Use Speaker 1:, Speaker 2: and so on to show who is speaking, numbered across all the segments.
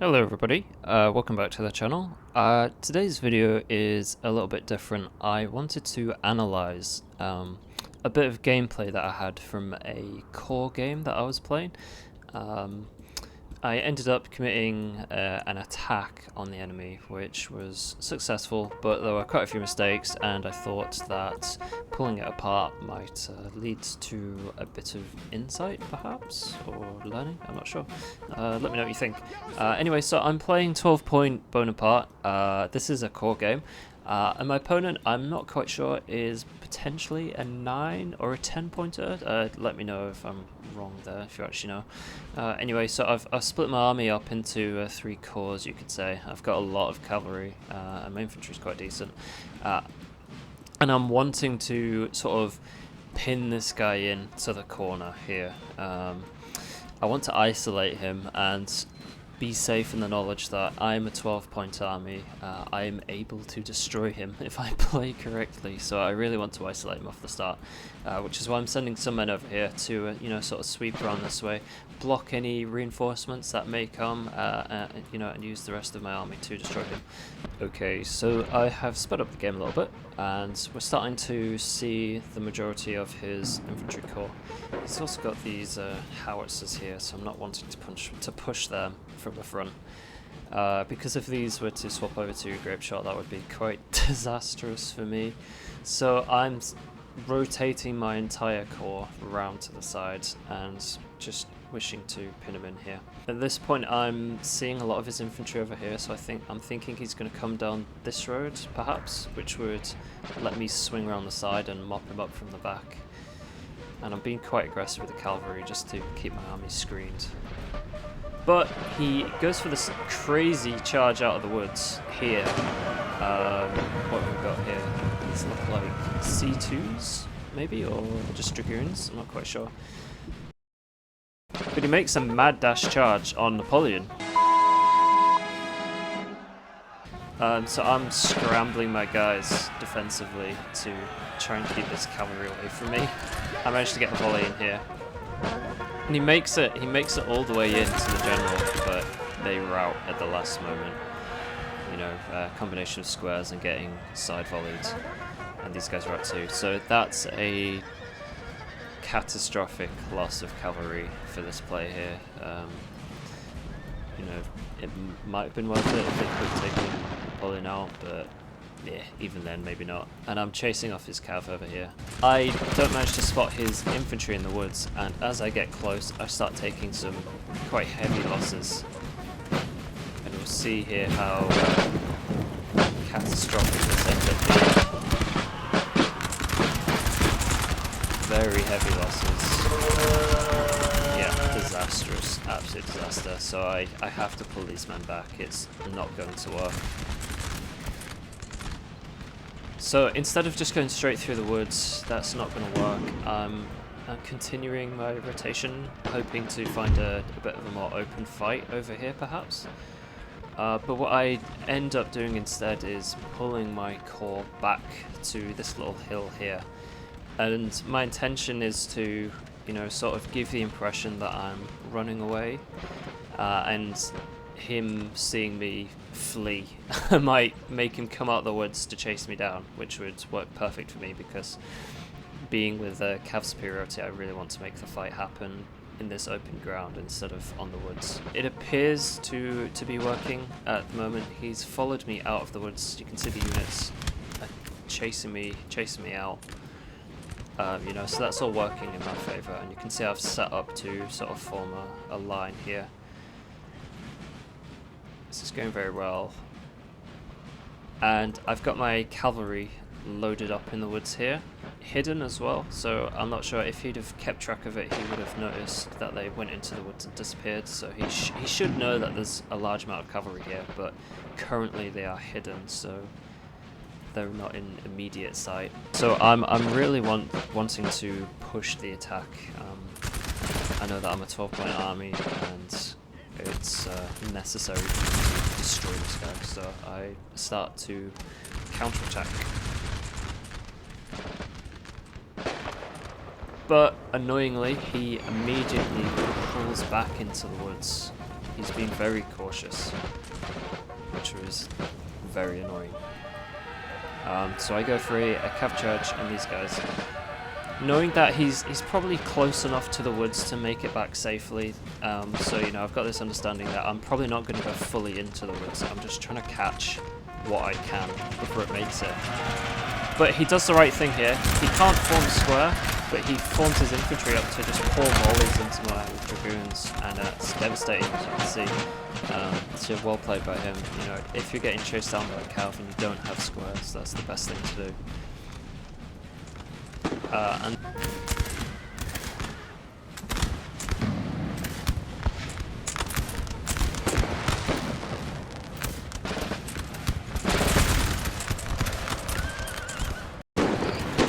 Speaker 1: Hello everybody, welcome back to the channel. Today's video is a little bit different. I wanted to analyze a bit of gameplay that I had from a core game that I was playing. I ended up committing an attack on the enemy, which was successful, but there were quite a few mistakes, and I thought that pulling it apart might lead to a bit of insight, perhaps, or learning, I'm not sure. Let me know what you think. Anyway, so I'm playing 12 Point Bonaparte. This is a core game. And my opponent, I'm not quite sure, is potentially a 9 or a 10 pointer. Let me know if I'm wrong there, if you actually know. Anyway, so I've split my army up into 3 corps, you could say. I've got a lot of cavalry, and my infantry is quite decent. And I'm wanting to sort of pin this guy in to the corner here. I want to isolate him and be safe in the knowledge that I'm a 12-point army. I am able to destroy him if I play correctly, so I really want to isolate him off the start, which is why I'm sending some men over here to sort of sweep around this way, block any reinforcements that may come, and use the rest of my army to destroy him. Okay, so I have sped up the game a little bit, and we're starting to see the majority of his infantry corps. He's also got these howitzers here, so I'm not wanting to push them from the front. Because if these were to swap over to grape shot, that would be quite disastrous for me. So I'm rotating my entire corps round to the side and just wishing to pin him in here. At this point I'm seeing a lot of his infantry over here, so I'm thinking he's going to come down this road perhaps, which would let me swing around the side and mop him up from the back. And I'm being quite aggressive with the cavalry just to keep my army screened. But he goes for this crazy charge out of the woods here. What have we got here? These look like C2s, maybe, or just dragoons, I'm not quite sure. But he makes a mad dash charge on Napoleon. So I'm scrambling my guys defensively to try and keep this cavalry away from me. I managed to get a volley in here. And he makes it all the way into the general, but they rout at the last moment. Combination of squares and getting side volleyed. And these guys rout too. So that's a catastrophic loss of cavalry for this play here. It might have been worth it if they could have taken Napoleon out, but yeah, even then, maybe not. And I'm chasing off his cav over here. I don't manage to spot his infantry in the woods, and as I get close, I start taking some quite heavy losses. And we'll see here how catastrophic this ends up being. Very heavy losses. Yeah, disastrous, absolute disaster. So I have to pull these men back. It's not going to work. So instead of just going straight through the woods, that's not going to work. I'm continuing my rotation, hoping to find a bit of a more open fight over here perhaps. But what I end up doing instead is pulling my corps back to this little hill here. And my intention is to, sort of give the impression that I'm running away, and him seeing me flee might make him come out of the woods to chase me down, which would work perfect for me because being with cav superiority, I really want to make the fight happen in this open ground instead of on the woods. It appears to be working at the moment. He's followed me out of the woods. You can see the units chasing me out. So that's all working in my favour, and you can see I've set up to sort of form a line here. This is going very well. And I've got my cavalry loaded up in the woods here, hidden as well, so I'm not sure if he'd have kept track of it, he would have noticed that they went into the woods and disappeared, so he should know that there's a large amount of cavalry here, but currently they are hidden, so they're not in immediate sight. So I'm really wanting to push the attack. I know that I'm a 12-point army and it's necessary to destroy this guy, so I start to counterattack. But annoyingly, he immediately pulls back into the woods. he's been very cautious, which was very annoying. So I go for a cav charge on these guys, knowing that he's probably close enough to the woods to make it back safely. So you know, I've got this understanding that I'm probably not going to go fully into the woods. I'm just trying to catch what I can before it makes it. But he does the right thing here. He can't form square, but he forms his infantry up to just pour volleys into my dragoons, and it's devastating, as you can see. So well played by him. You know, if you're getting chased down by a cav and you don't have squares, that's the best thing to do. And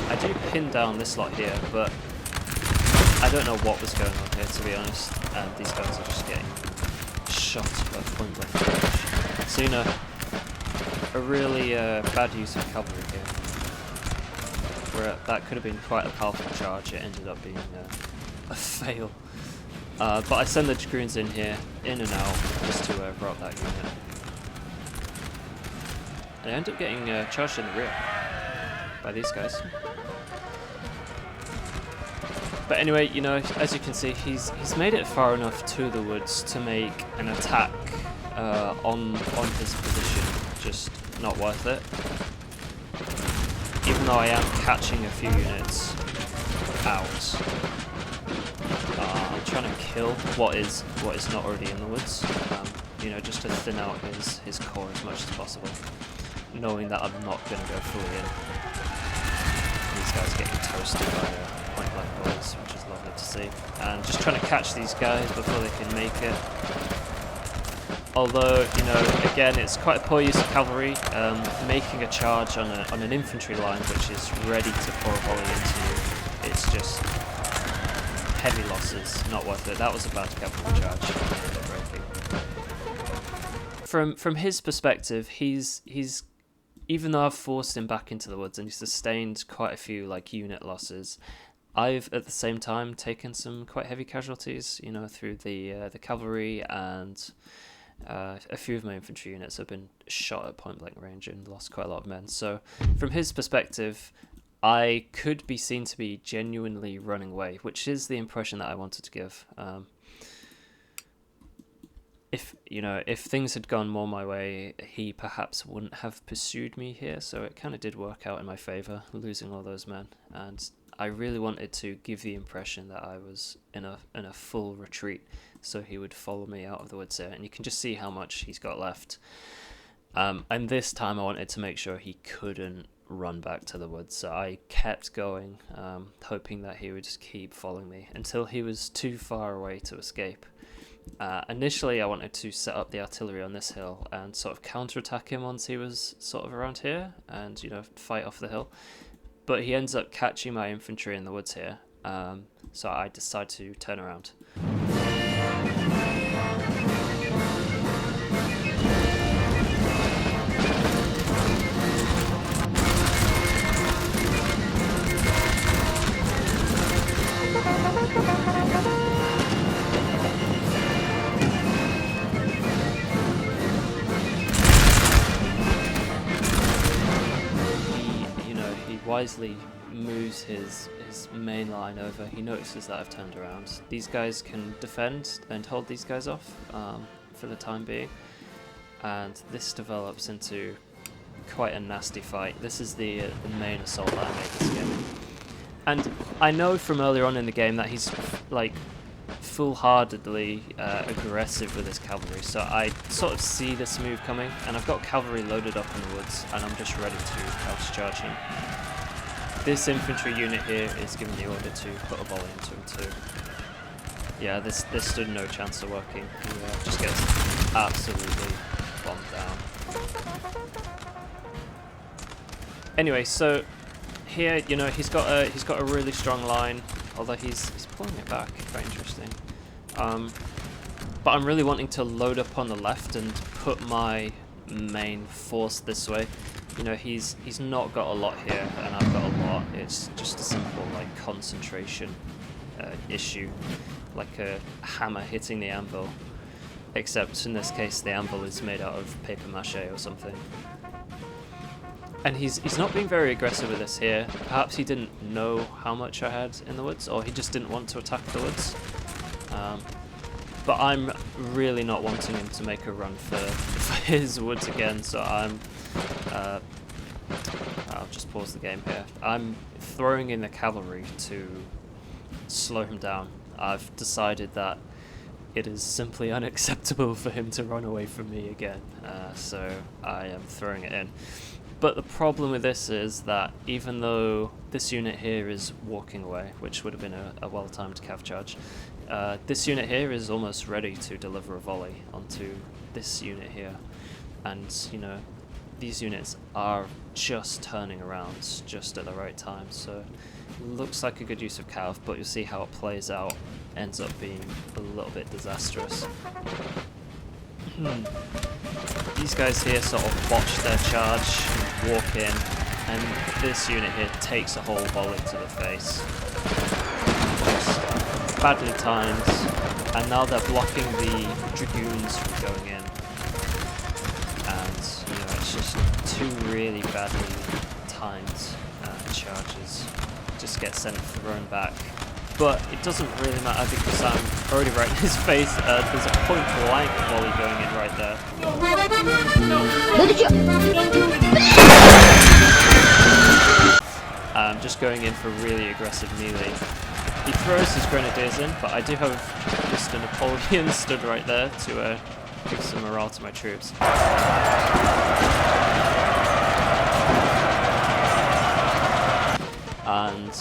Speaker 1: I do pin down this lot here, but I don't know what was going on here, to be honest. And these guys are just getting shot by point blank range. So you know, a really bad use of cavalry here. Where that could have been quite a powerful charge, it ended up being a fail. But I send the dragoons in here, in and out, just to rout that unit. And I end up getting charged in the rear by these guys. But anyway, you know, as you can see, he's made it far enough to the woods to make an attack on his position just not worth it. Even though I am catching a few units out, I'm trying to kill what is not already in the woods. You know, just to thin out his core as much as possible, knowing that I'm not going to go fully in. These guys are getting toasted by point blank bullets, which is lovely to see. And just trying to catch these guys before they can make it. Although, you know, again, it's quite a poor use of cavalry. Making a charge on an infantry line which is ready to pour a volley into you, it's just heavy losses, not worth it. That was a bad cavalry charge. From his perspective, he's even though I've forced him back into the woods and he sustained quite a few like unit losses, I've at the same time taken some quite heavy casualties, you know, through the cavalry, and a few of my infantry units have been shot at point blank range and lost quite a lot of men. So from his perspective, I could be seen to be genuinely running away, which is the impression that I wanted to give. If things had gone more my way, he perhaps wouldn't have pursued me here, so it kind of did work out in my favour, losing all those men. And I really wanted to give the impression that I was in a full retreat, so he would follow me out of the woods here, and you can just see how much he's got left. And this time I wanted to make sure he couldn't run back to the woods, so I kept going, hoping that he would just keep following me until he was too far away to escape. Initially I wanted to set up the artillery on this hill and sort of counterattack him once he was sort of around here and, you know, fight off the hill. But he ends up catching my infantry in the woods here, so I decide to turn around. Wisely moves his main line over. He notices that I've turned around. These guys can defend and hold these guys off for the time being, and this develops into quite a nasty fight. This is the main assault that I made this game, and I know from earlier on in the game that he's like foolhardily aggressive with his cavalry, so I sort of see this move coming, and I've got cavalry loaded up in the woods and I'm just ready to counter-charge him. This infantry unit here is giving the order to put a volley into him too. Yeah, this stood no chance of working. He just gets absolutely bombed down. Anyway, so here, you know, he's got a really strong line, although he's pulling it back. Quite interesting. But I'm really wanting to load up on the left and put my main force this way. You know, he's not got a lot here, and I've got a lot. It's just a simple like concentration issue, like a hammer hitting the anvil. except in this case the anvil is made out of paper mache or something. And he's not being very aggressive with this here. Perhaps he didn't know how much I had in the woods, or he just didn't want to attack the woods. But I'm really not wanting him to make a run for his woods again, so I'll just pause the game here. I'm throwing in the cavalry to slow him down. I've decided that it is simply unacceptable for him to run away from me again, so I am throwing it in. But the problem with this is that even though this unit here is walking away, which would have been a well-timed cav charge, this unit here is almost ready to deliver a volley onto this unit here. And, you know, these units are just turning around just at the right time, so it looks like a good use of cav, but you'll see how it plays out. Ends up being a little bit disastrous. These guys here sort of botch their charge, walk in, and this unit here takes a whole volley to the face. Just badly timed, and now they're blocking the dragoons from going in. And, you know, it's just two really badly timed charges. Just get sent thrown back. But it doesn't really matter because I'm already right in his face. There's a point blank volley going in right there. Just going in for really aggressive melee. He throws his grenadiers in, but I do have Mr. Napoleon stood right there to give some morale to my troops. And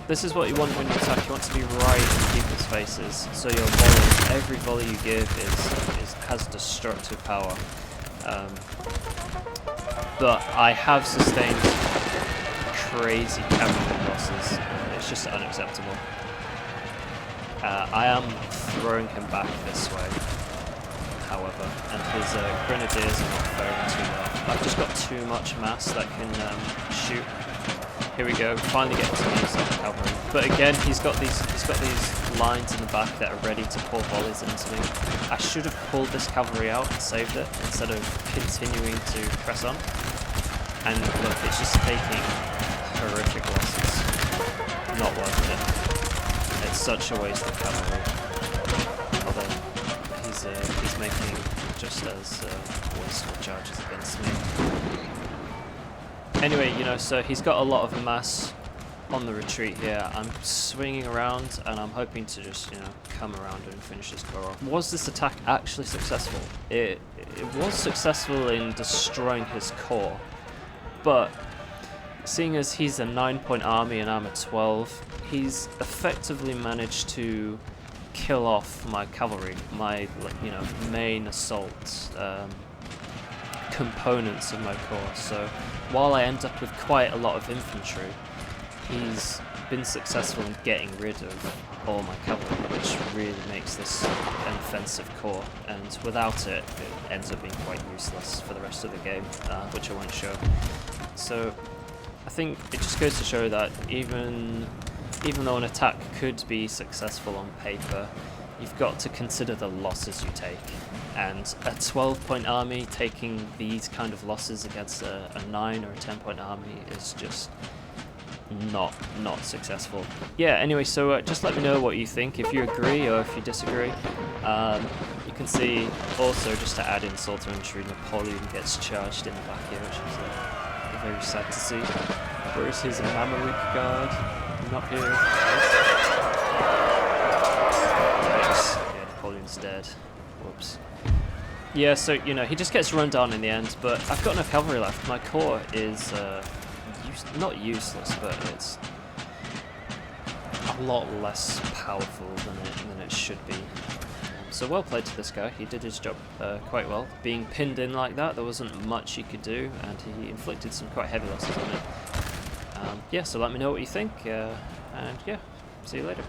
Speaker 1: this is what you want when you attack. You want to be right in people's faces, so your volley, every volley you give has destructive power. But I have sustained crazy cavalry losses. It's just unacceptable. I am throwing him back this way, however, and his grenadiers are not faring too well. I've just got too much mass that can shoot. Here we go, finally getting to use that cavalry. But again, he's got these lines in the back that are ready to pour volleys into me. I should have pulled this cavalry out and saved it instead of continuing to press on. And look, it's just taking horrific losses. Not worth it. It's such a waste of cavalry. Although he's making just as wasteful charges against me. Anyway, you know, so he's got a lot of mass on the retreat here. I'm swinging around and I'm hoping to just, you know, come around and finish his core off. Was this attack actually successful? It was successful in destroying his core, but seeing as he's a 9-point army and I'm a 12, he's effectively managed to kill off my cavalry, my, you know, main assault components of my core. So while I end up with quite a lot of infantry, he's been successful in getting rid of all my cavalry, which really makes this an offensive core, and without it, it ends up being quite useless for the rest of the game, which I won't show. So I think it just goes to show that even though an attack could be successful on paper, you've got to consider the losses you take. And a 12-point army taking these kind of losses against a 9 or a 10-point army is just not successful. Yeah, anyway, so just let me know what you think, if you agree or if you disagree. You can see also, just to add insult to injury, Napoleon gets charged in the back here, which is very sad to see. Where's his Mameluke guard? Not here. Yikes. Yeah, Napoleon's dead. Whoops. Yeah, so, you know, he just gets run down in the end, but I've got enough cavalry left. My core is not useless, but it's a lot less powerful than it should be. So well played to this guy. He did his job quite well. Being pinned in like that, there wasn't much he could do, and he inflicted some quite heavy losses on it. Yeah, so let me know what you think, and yeah, see you later.